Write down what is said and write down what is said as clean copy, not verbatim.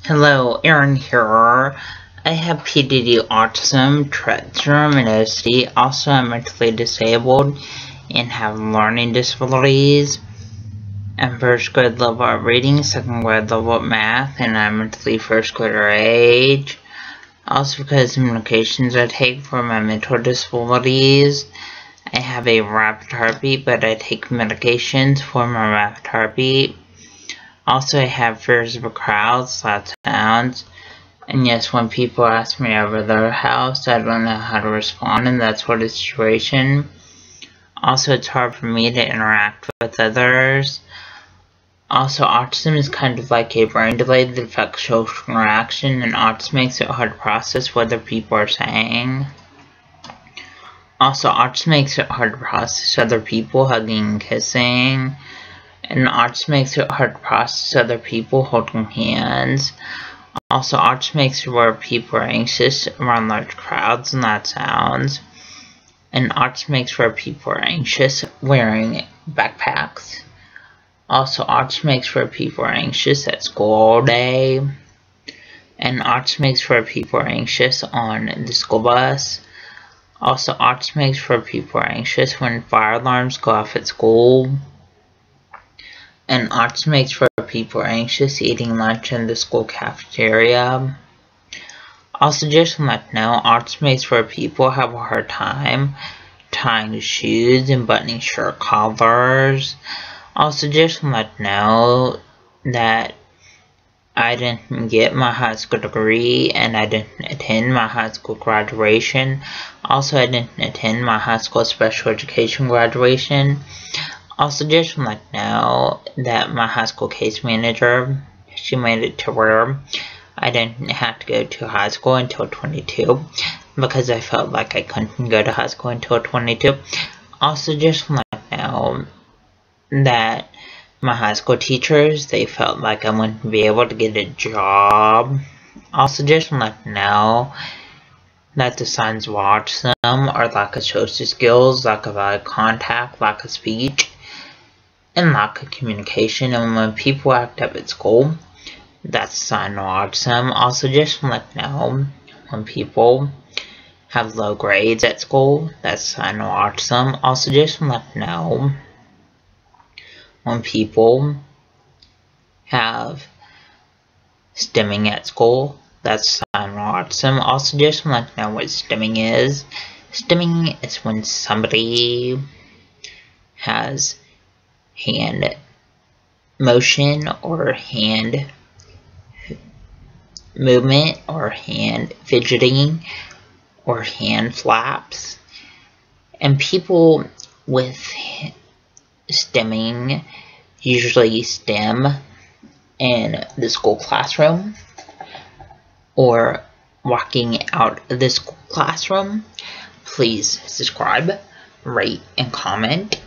Hello, Aaron here. I have PDD, autism, Tourette syndrome, and OCD. Also, I'm mentally disabled and have learning disabilities. I'm first grade level at reading, second grade level at math, and I'm mentally first grader age. Also, because of medications I take for my mental disabilities, I have a rapid heartbeat, but I take medications for my rapid heartbeat. Also, I have fears of crowds, loud sounds, and yes, when people ask me over their house, I don't know how to respond in that sort of situation. Also, it's hard for me to interact with others. Also, autism is kind of like a brain delay that affects social interaction, and autism makes it hard to process what other people are saying. Also, autism makes it hard to process other people hugging and kissing. And autism makes it hard to process other people holding hands. Also, autism makes it where people are anxious around large crowds and loud sounds. And autism makes where people are anxious wearing backpacks. Also, autism makes where people are anxious at school all day. And autism makes where people are anxious on the school bus. Also, autism makes where people are anxious when fire alarms go off at school. And autism makes where people are anxious eating lunch in the school cafeteria. Also, just to let you know, autism makes where people have a hard time tying shoes and buttoning shirt collars. Also, just to let you know that I didn't get my high school degree and I didn't attend my high school graduation. Also, I didn't attend my high school special education graduation. Also, just to let you know that my high school case manager, she made it to where I didn't have to go to high school until 22 because I felt like I couldn't go to high school until 22. Also, just to let you know that my high school teachers, they felt like I wouldn't be able to get a job. Also, just to let you know that the signs of autism are lack of social skills, lack of eye contact, lack of speech, and lack of communication. And when people act up at school, that's a sign of autism. Also, just to let you know, when people have low grades at school, that's a sign of autism. Also, just to let you know, when people have stimming at school, that's a sign of autism. Also, just to let you know what stimming is. Stimming is when somebody has hand motion or hand movement or hand fidgeting or hand flaps. And people with stimming usually stim in the school classroom or walking out of the school classroom. Please subscribe, rate, and comment.